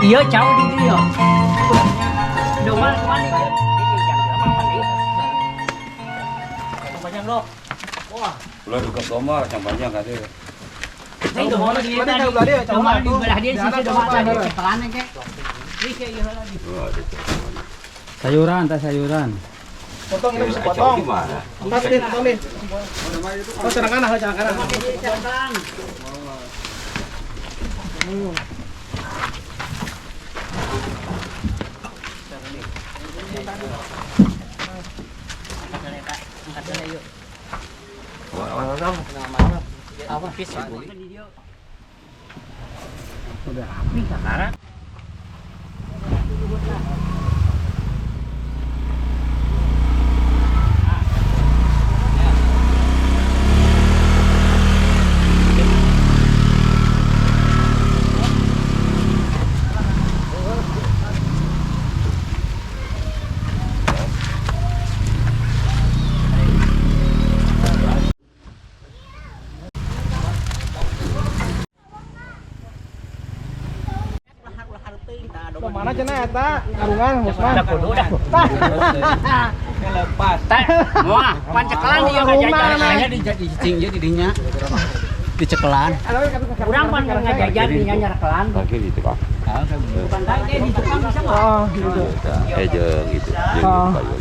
Iya jauh di dia. Domang kemana dia? Panjang lo. Wah. Ulah dekat rumah yang panjang ada. Ini domang di dia. Domang di belah dia sisi domang tadi cepelan aja. Ini kayak gitu lagi. Sayuran, teh sayuran. Potong ini bisa potong. Gimana? Potong nih. Oh, serang kanan, serang kanan. Cepelan. Apa fish udah rapi sekarang. Mana cenah eta? Arungan Musman. Udah kudu dah. Lepas. Teh, moal pancekelan dia ngajajannya di cicing jadi dinya. Dicekelan. urang pan ngajajan dia nyarekelan. Lagi gitu Pak. Bukan tadi di tukang bisa mah. Oh, gitu. Jeung gitu. Jeung kayu.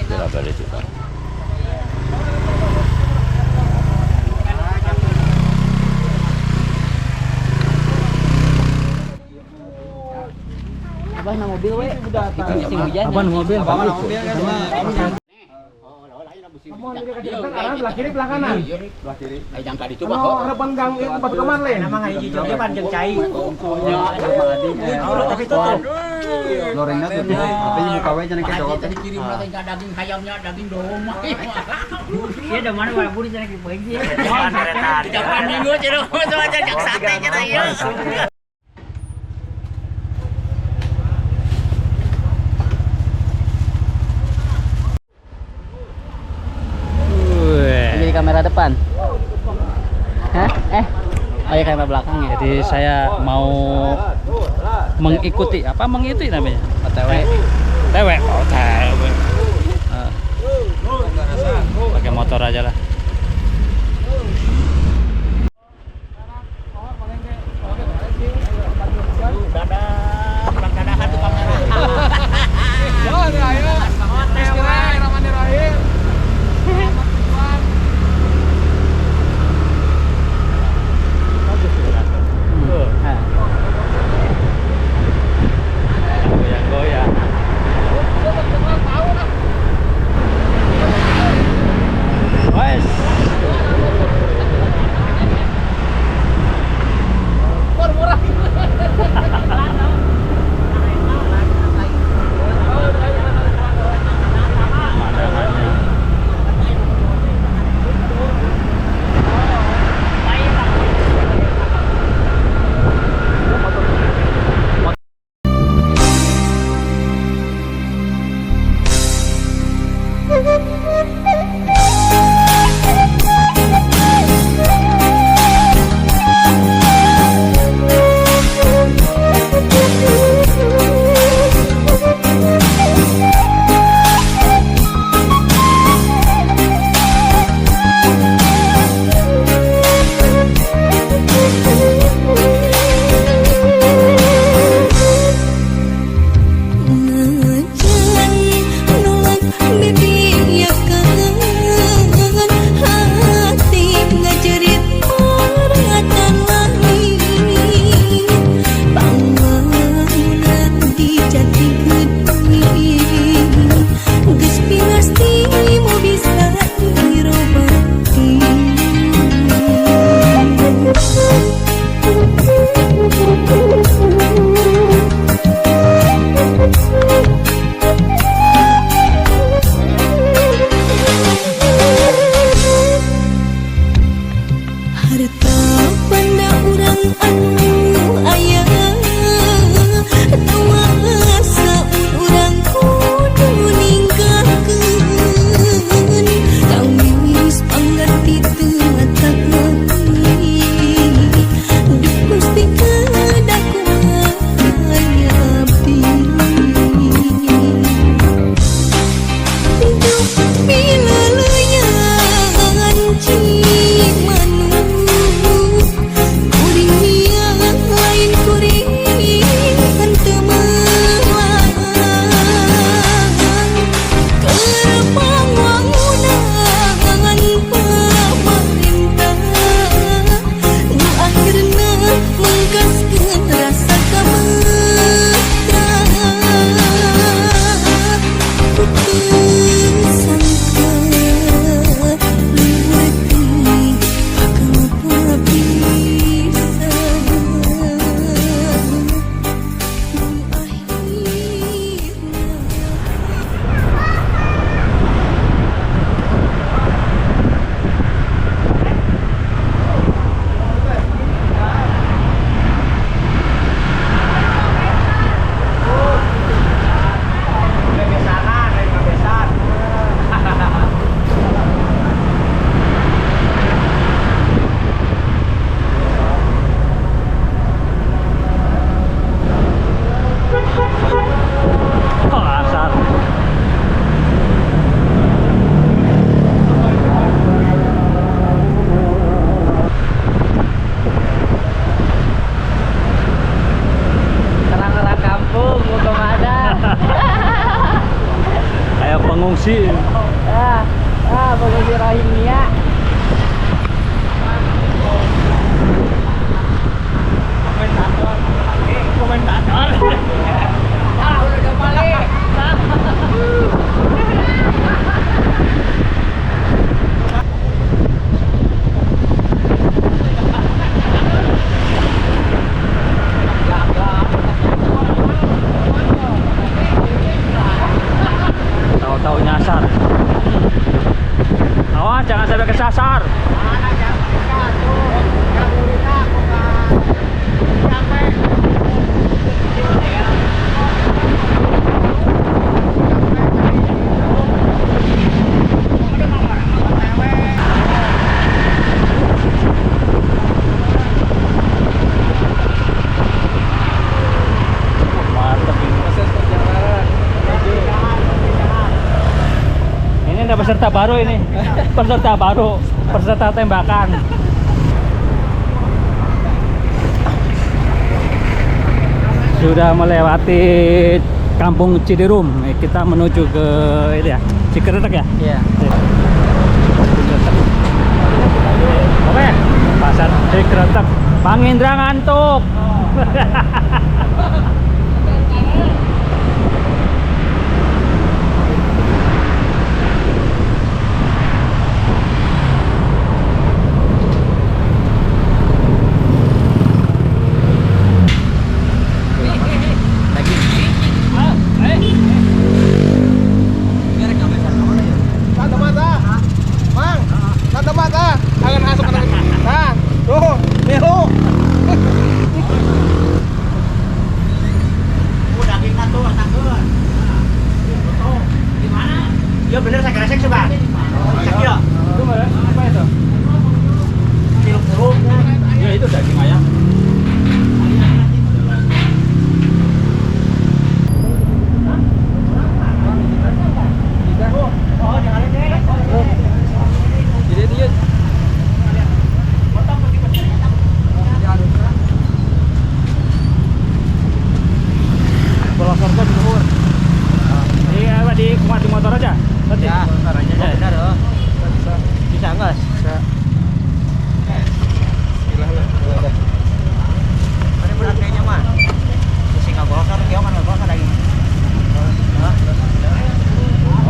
Berapa ada itu Pak? Abah na mobil we. Musim hujan. Apa mobil? Apa mobil kan? Kamu ini kecepatan arah belah kiri belah kanan. Belah kiri. Ai jangka ditu Oh, bah. harapan gang itu batu kemana le? Nama hiji jeung panjang cai. Ya, Tapi tutup. Lorengna tuh. Tapi muka we cenah Tadi tadi kirim lah teh daging hayamnya daging domah. Ieu da mana mah buri cenah ki beunji. Japan minggu cenah sama jak sate cenah ieu. Jadi kamera depan. Hah? Oh ya kamera belakang ya. Jadi saya mau mengikuti namanya? OTW. TW. Oh, TW. Pakai motor aja lah. Dadahan tuh kamera. Oh, ayo. Bismillahirrahmanirrahim. Goyang-goyang. Woi. peserta baru ini. Peserta baru, peserta tembakan. Sudah melewati Kampung Cidirum, kita menuju ke ini ya, Cikretek ya? Iya. Cikretek. Oke, pasar Cikretek. Bang Indra ngantuk. Iya bener saya kresek coba. Cek ya. Itu apa itu? Ciluk jeruk. Ya itu daging ayam. Di motor aja? Ya, motor aja. Ya. Benar loh. Bisa enggak? Bisa. Ini berat kayaknya mah. Sing ngagosor, kieu kan ngagosor lagi.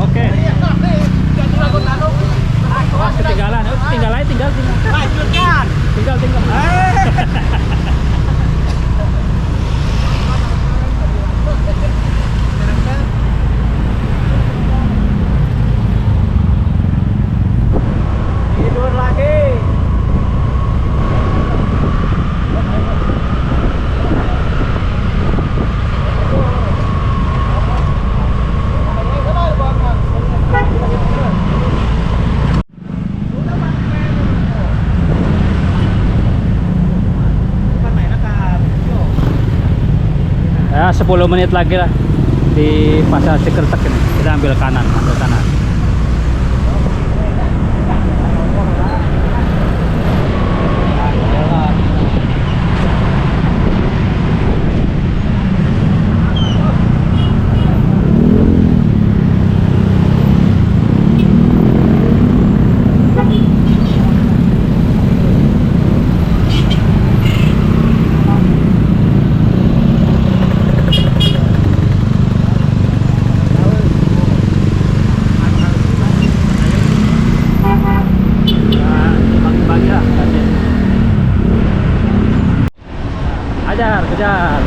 Oke. Wah, ketinggalan. Tinggal. Lanjutkan. Tinggal. Tidur lagi. Ya 10 menit lagi lah di pasar Cikretek ini. Kita ambil kanan. Kejar.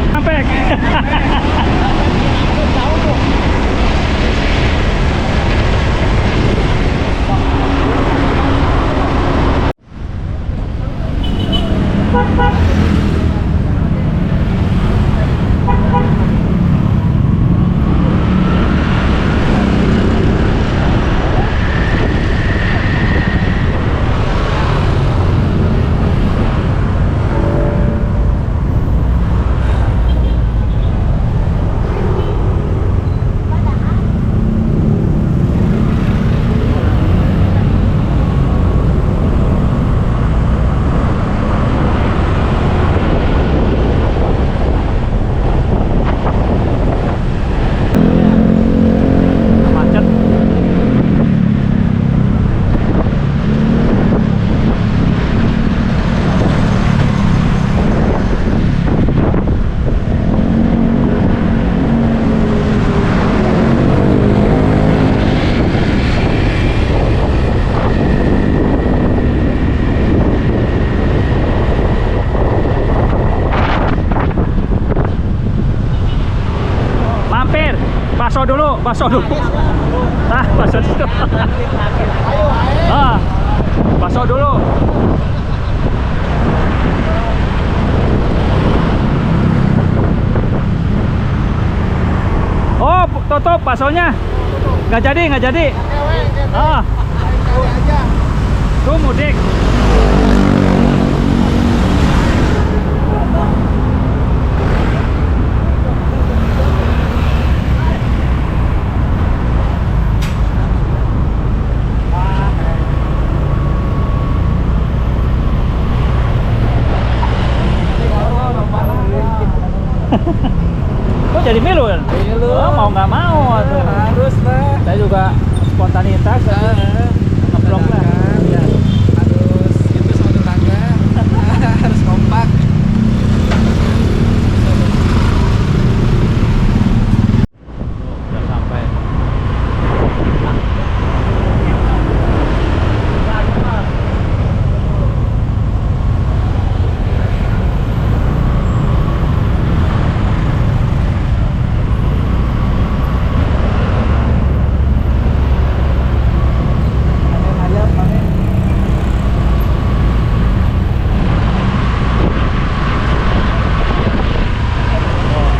Sampai. Bakso dulu. Bakso dulu. Bakso dulu. Oh, tutup baksonya. Nggak jadi. Ah. Tuh mudik. Kok jadi milu kan? Milu. Oh, mau nggak mau tuh. Harus lah. Saya juga spontanitas ngeblok lah. Ya, harus itu sama tetangga. Harus kompak. Udah sampai.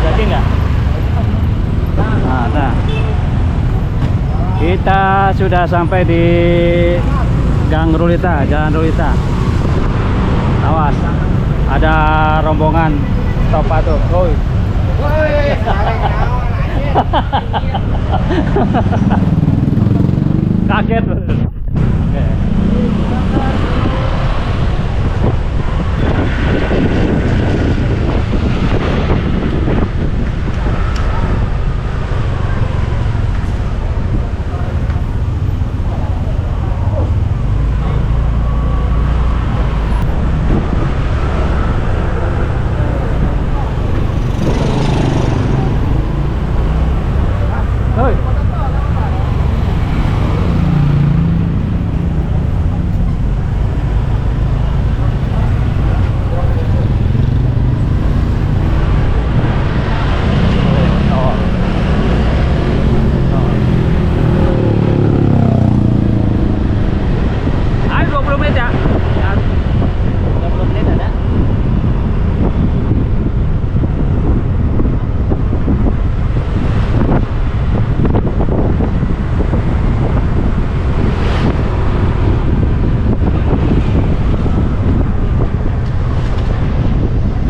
Jadi nggak? Nah. Kita sudah sampai di Gang Rulita, Jalan Rulita. Awas, ada rombongan Topa tuh. Woi. Kaget. Oke. Hoi. Ayo 20 menit ya. 20 menit ada.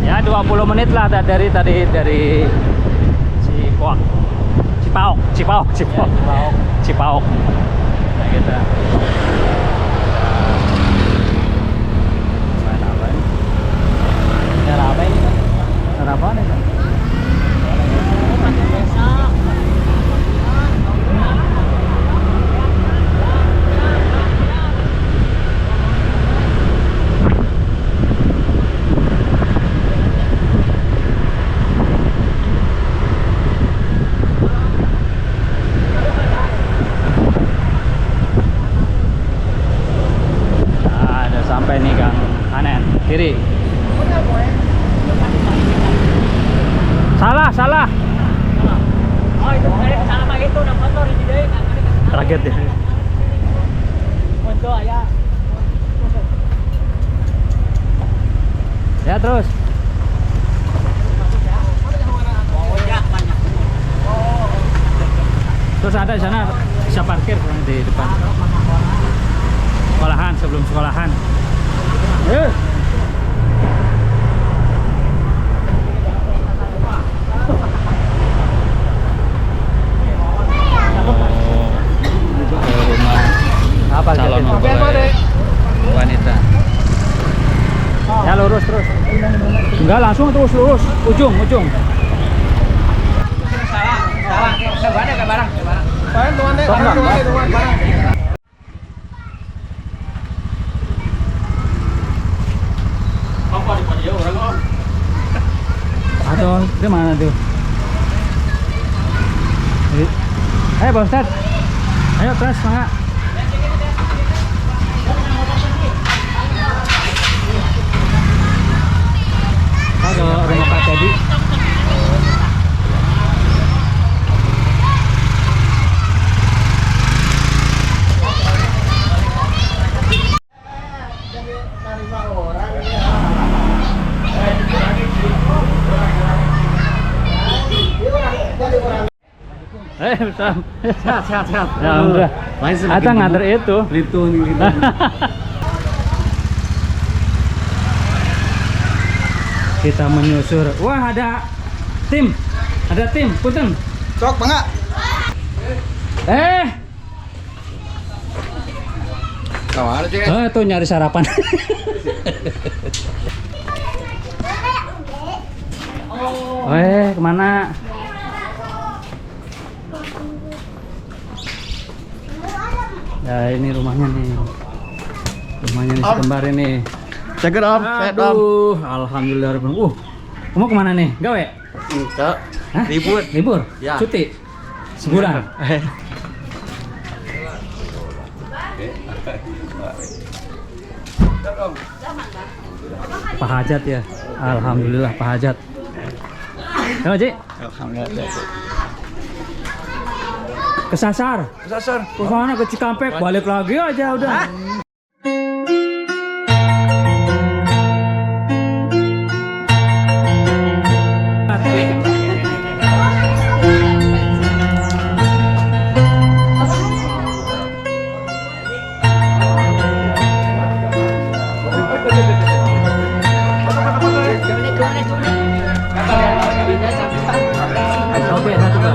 Ya 20 menit lah dari Cipaok. Nah gitu. Apa ini? Sarapan ini. Nah, udah sampai nih Gang Hanen, kiri. Salah. Oh, itu sama itu udah motor ini deh. Kaget ya. Motor ya. Ya terus. Terus ada di sana bisa parkir di depan. Sekolahan, sebelum sekolahan. Rumah apa calon mempelai wanita. Ya lurus terus. Enggak, langsung terus lurus, ujung. Salah. Ke barang. Barang tuan deh, barang. Apa di dia orang oh. Aduh, itu mana tuh? Ayo Pak Ustadz. Ayo terus, semangat. Ke rumah Pak Teddy. Waalaikumsalam. Sehat. Ya, alhamdulillah. Ata nganter itu. Itu nih. Kita menyusur. Wah, ada tim. Punten. Sok, Bangga. Kawan aja. Tuh nyari sarapan. Kemana? Ya ini rumahnya nih. Rumahnya nih si kembar ini. Ceger Om, sehat Om. Aduh, alhamdulillah. Kamu kemana nih? Gawe? Enggak. Hah? Libur? Ya. Cuti? Sebulan? Pak Hajat ya? Alhamdulillah Pak Hajat. Halo Ji? Alhamdulillah. Kesasar? Kemana ke Cikampek? Balik lagi aja udah. Oke, satu Pak.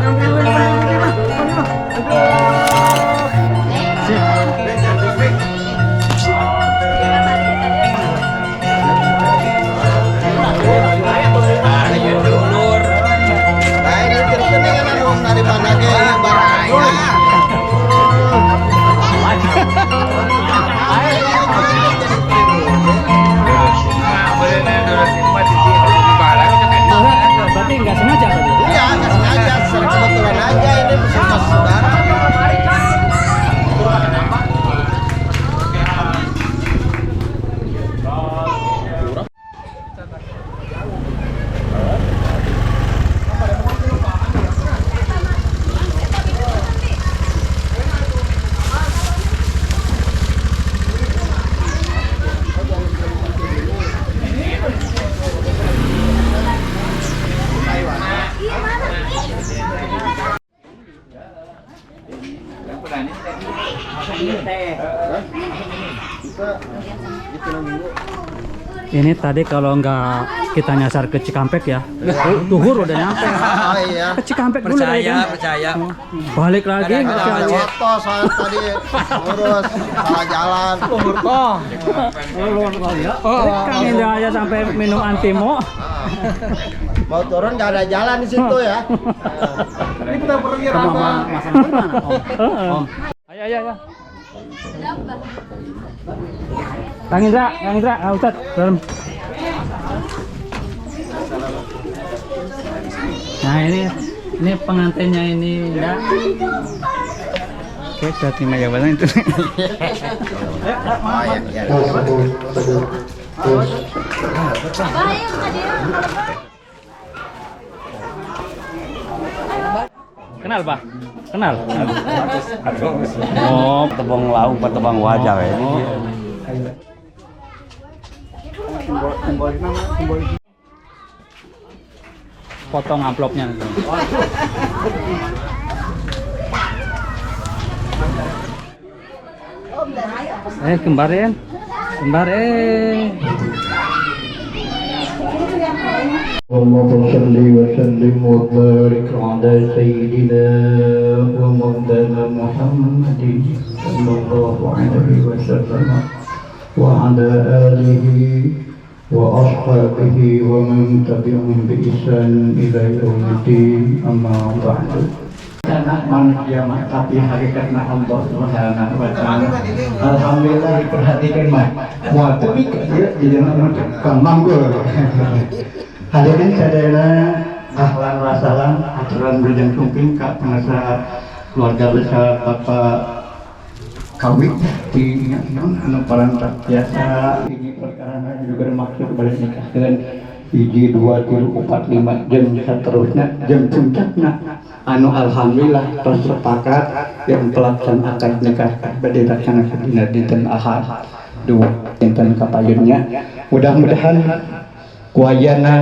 Berarti nggak sengaja tadi? Iya, nggak sengaja, secara kebetulan aja ini puskesmas saudara. Ini tadi kalau nggak kita nyasar ke Cikampek ya, Tuhur udah nyampe. Oh iya. Ke Cikampek dulu tadi kan. Percaya. Balik lagi. Foto soal tadi ngurus salah jalan. Kang Indra aja sampai minum antimo. Mau turun nggak ada jalan di situ ya. Ini kita pergi apa? Om. Ayo. Kang Indra, Ustaz, dalam. Nah ini pengantinnya ini ya. Oke, berarti Maya Balang itu. Kenal Pak? Kenal? Oh, tebang lauk, tebang wajah ini. Potong amplopnya. Kembarin. اللهم صل وسلم وبارك على سيدنا ومولانا محمد صلى الله عليه وسلم وعلى آله وأصحابه ومن تبعهم بإحسان إلى يوم الدين أما بعد. Anak manusia tapi hakikatnya Allah Subhanahu wa Ta'ala. Alhamdulillah diperhatikan mah. Wah, tapi dia jadi orang kang manggul. Hadirin sadaya ahlan wa salam aturan berjang sumping ka pengacara keluarga besar Bapak Kawit di anu parantak biasa ini perkara juga maksud balik nikahkeun hiji 2 3 4 5 jeung saterusna jeung puncakna anu alhamdulillah tos sepakat yang pelaksanaan akad nikah bade laksanakeun dina dinten Ahad 2 dinten kapayunnya mudah-mudahan kuayana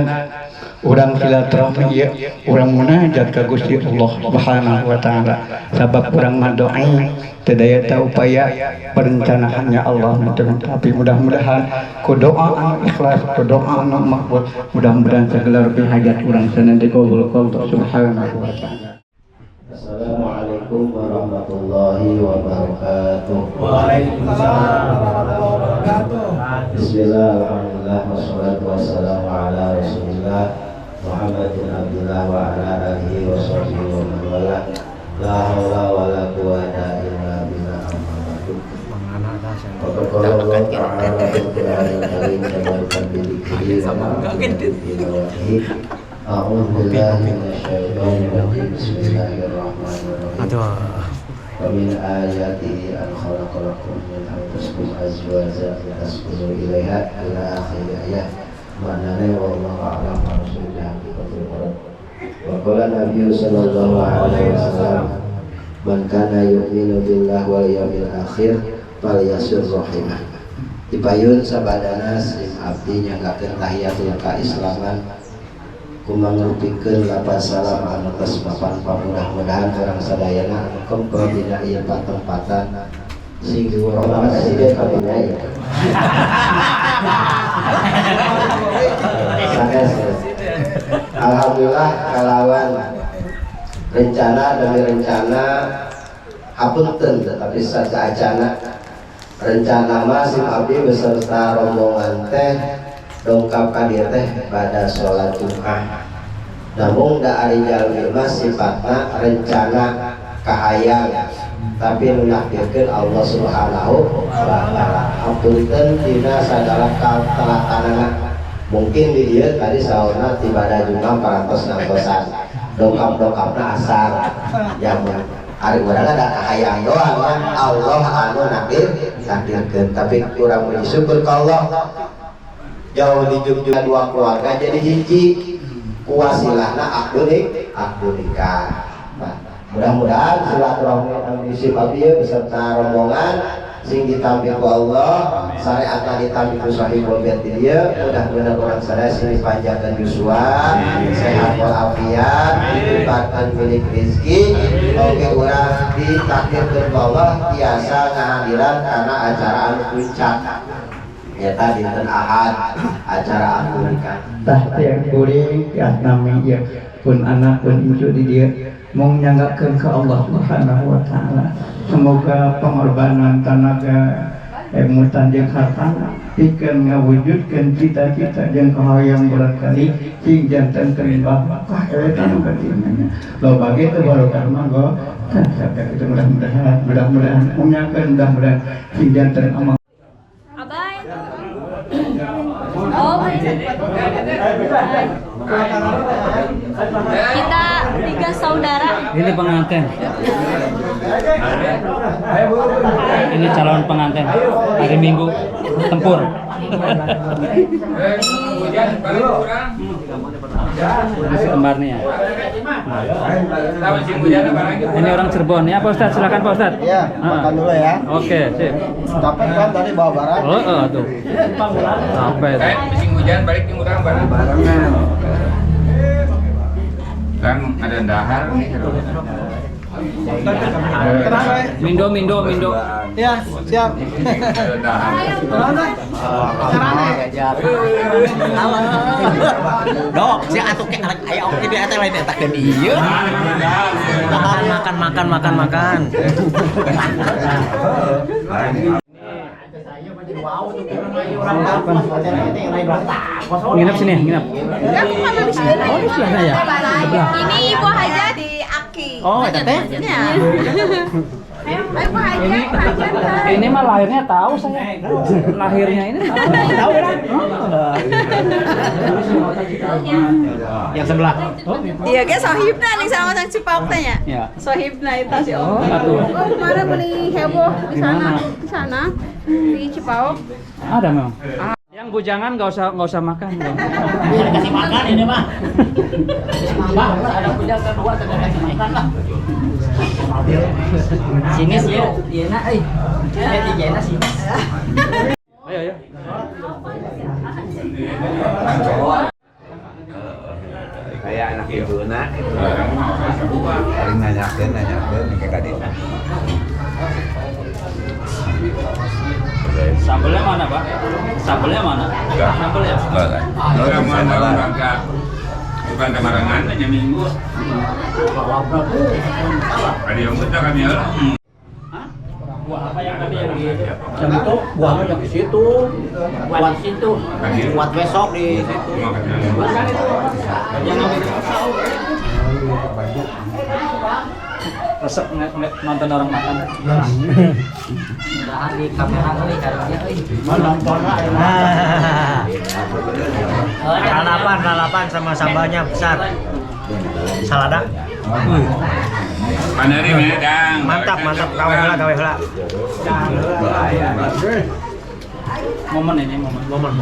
urang silaturahmi ieu urang munajat ka Gusti Allah Subhanahu wa taala sabab urang madoai teu daya teu upaya perencanaannya Allah tapi mudah-mudahan ku doa anu ikhlas ku doa anu makbul mudah-mudahan segala rupi hajat urang sana dikabul ku Allah Subhanahu wa taala. Assalamualaikum warahmatullahi wabarakatuh. Waalaikumsalam warahmatullahi wabarakatuh. Bismillah, alhamdulillah, wassalatu wassalamu ala rasulillah Muhammad bin Abdullah wa ala alihi wa sahbihi wa man wala. La haula wa la quwata illa billah. Faqad qala Allah ta'ala fil Qur'anil Karim tabaraka bi dzikrihi wa ma'rifatihi. A'udzu billahi minasyaitonir rajim. Bismillahirrahmanirrahim. Wa min ayatihi an khalaqa lakum min anfusikum azwajan litaskunu ilaiha ila akhir ayat. Maknanya wallahu a'lam bishawab haqiqatul Qur'an. Wa qala Nabi sallallahu alaihi wasallam man kana yu'minu billahi wal yawmil akhir falyasir rahimah. Dipayun sabadana sim abdi nyanggakeun tahiyatul kaislaman kumangrupikeun lapan salam anu tos papan pamudah-mudahan urang sadayana anu kempro dina ieu patempatan sing diurang presiden kabina ieu. Alhamdulillah kalawan rencana demi rencana hapunten tetapi sajaajana rencana masih abdi beserta rombongan teh dongkap ka dieu teh pada sholat Jumat. Namun da ari jalmi mah sifatna rencana kahayang tapi menakdirkeun Allah Subhanahu wa taala. Hapunten dina sagala kalaktanana. Mungkin di dieu tadi sauna tibadah Jumat parantos nangtosan. Dongkap-dongkapna asar. Ya ari urang ada kahayang doang kan Allah anu nakdirkeun tapi kurang puji syukur ka Allah. Jauh dijunjung dua keluarga jadi hiji kuasilahna akdu nikah. Nah, mudah-mudahan silaturahmi anu disip abdi beserta rombongan sing ditampi ku Allah syariatna ditampi ku sahibul bait dieu mudah-mudahan urang sadaya sing dipanjangkeun yuswa sehat walafiat dilibatkan milik rezeki oge urang ditakdirkeun ku Allah tiasa ngahadiran kana acara anu puncak nyata dinten Ahad acara akad nikah tah teh kuring ya nami ieu pun anak pun incu di dieu mung nyanggakeun ka Allah Subhanahu wa taala. Semoga pengorbanan tenaga mutan jeung hartana pikeun ngawujudkeun cita-cita jeung kahayang barangkali sing janten keur bakah eta nu katinanya. Loba ge teu barokah mah go sampai kita mudah-mudahan munyakeun mudah-mudahan sing janten amal. Abay. Oh, kita 3 saudara. Ini pengantin. Ini calon pengantin hari Minggu tempur. Masih kembar nih ya. Ini orang Cirebon ya Pak Ustadz, silakan Pak Ustadz. Iya, makan dulu ya. Oke, sip. Capek kan tadi bawa barang? Tuh. Sampai. Musim hujan balik ke urang bareng-barengan. Kan ada dahar nih. Mindo. Ya, siap. Ada dahar. Dok, si atuh ke arek aya oke di eta lain eta ke dieu. Makan. Nginep sini, nginep. Oh, di sebelah ya. Sebelah. Ini Ibu Haja di Aki. Oh, eta teh. Ya. Ayo Ibu Haja. Ini mah lahirnya tahu saya. Lahirnya ini tahu kan? Yang sebelah. Iya, ge sohibna nih sama sang Cipauk teh nya. Ya. Sohibna eta si Oh, Om. atuh. Oh, kemarin beli heboh di sana di Cipauk. Ada memang. Yang bujangan nggak usah makan. Kasih makan ini mah. Mbak, ada bujang kedua tidak kasih makan lah. Sinis ya, Diana euy. Ya Diana sinis. Ayo. Ibuna paling nanyakeun ke kadina. Sambelnya mana, Pak? Sambelnya mana? Sambelnya. Enggak. Bukan kemarangan hanya minggu. Ada yang betul kami ya. Buah apa yang tadi yang di Yang itu buahnya yang di situ. Buat situ. Buat besok di situ. yang resep nonton orang makan. Udah di kamera kali kayaknya. Lalapan sama sambalnya besar. Salada. Panari medang. Mantap. Gawe heula. Momen ini momen.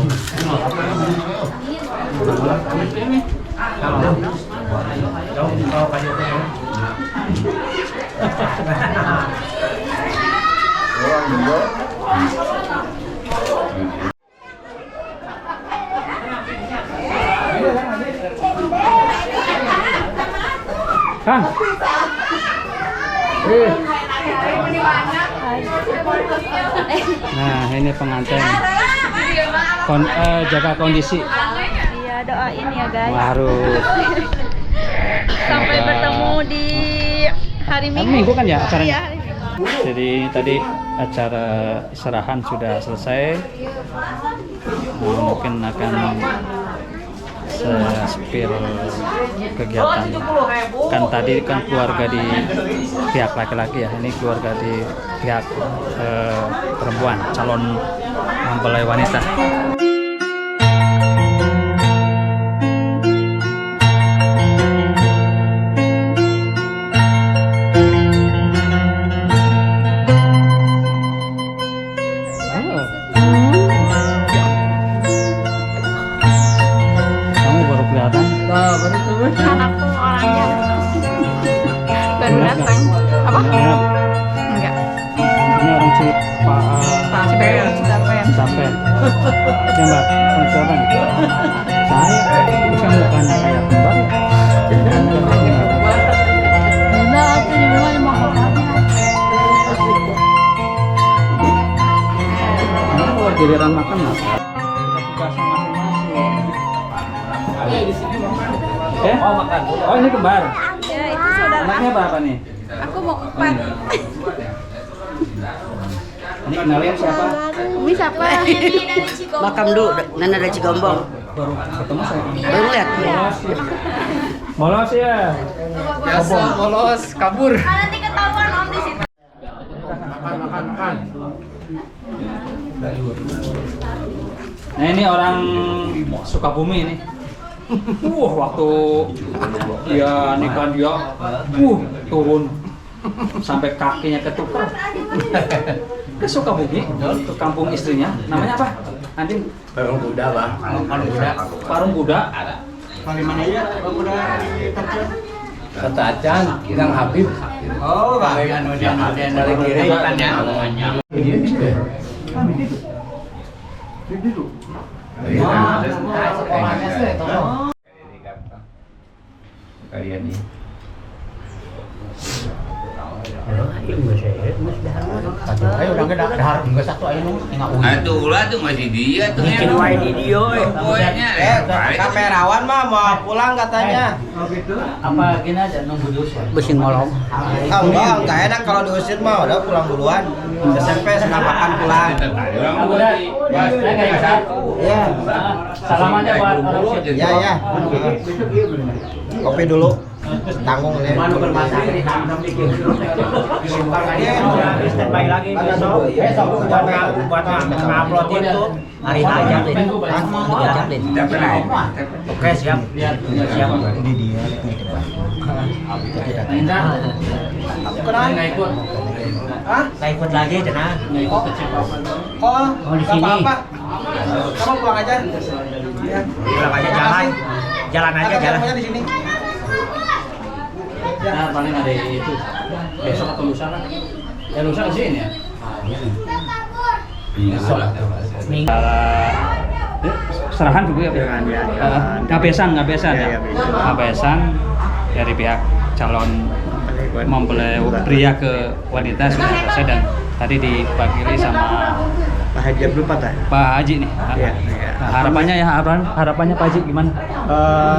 Kang. Nah, ini pengantin. Jaga kondisi. Iya, doain ya guys. Harus. Sampai bertemu di hari Minggu. Minggu kan ya acaranya? Iya, hari Minggu. Jadi tadi acara serahan sudah selesai. Mungkin akan spil kegiatan. Kan tadi kan keluarga di pihak laki-laki ya, ini keluarga di pihak perempuan, calon mempelai wanita. Anakku orangnya baru datang. Apa? Enggak. Ini orang Cipean. Cisapen. Ya Mbak, orang siapa nih? Saya, bukan mukanya kayak kembar. Nah, itu dimana mau Kalau giliran makan lah. Tugasnya masing-masing. Oh makan. Oh ini kembar. Ya, itu saudara. Anaknya berapa nih? Aku mau 4. Ini kenalin siapa? Umi siapa? Makam dulu, Nana dari Cigombong. Baru ketemu saya. Baru lihat. Bolos ya. Biasa bolos kabur. Nanti ketahuan Om di situ. Makan. Nah ini orang Sukabumi ini. Waktu dia nikah dia, turun sampai kakinya ketukar. Ke Sukabumi, ke kampung istrinya. Namanya apa? Antin? Parung Buddha, Bang. Parung Buddha. Mana ya? Parung Buddha. Kata Acan, Kirang Habib. Oh, bagian dari kiri kan ya. Kalian ini. Atuh ulah tuh masih dia tuh. Bikin wae di dia. Pokoknya Kamerawan mah mau pulang katanya. Apa gini aja nunggu dulu. Besin molong. Enggak enak kalau diusir mah udah pulang duluan. SMP senang makan pulang. Iya. Salamannya buat orang situ. Ya. Kopi dulu. Tanggung ini. Manu bermasak di hantam dikit. Standby lagi besok buat ngupload itu hari aja deh. 3 jam deh. Oke, siap. Ini dia Nggak ikut. Saya ikut lagi cenah. Nggak ikut ke Cipapan. Oh, di sini. Kamu pulang aja. Pulang aja jalan aja. Di sini. Nah, paling ada itu. Besok atau lusa kan? Ya lusa ke sini ya. Iya. Minggu. serahan dulu ya. Ngabesan ya. Ngabesan dari pihak calon mempelai pria ke wanita sudah selesai dan tadi diwakili sama Pak Haji Abdul Fatah. Pak Haji nih. Iya. Nah, harapannya Pak Haji gimana?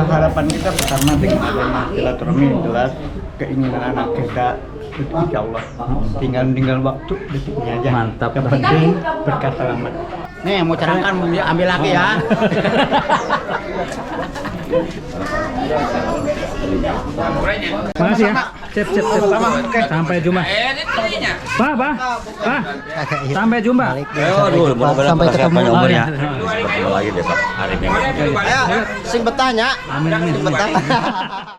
Harapan kita pertama dengan adanya silaturahmi jelas keinginan anak kita insya Allah tinggal waktu detiknya aja. Mantap. Yang penting berkah selamat. Nih mau cerahkan ambil lagi ya. Makasih ya. Sip. Sampai jumpa. Pak. Sampai jumpa. Sampai ketemu umurnya. Lagi besok hari Minggu. Sing bertanya. Amin.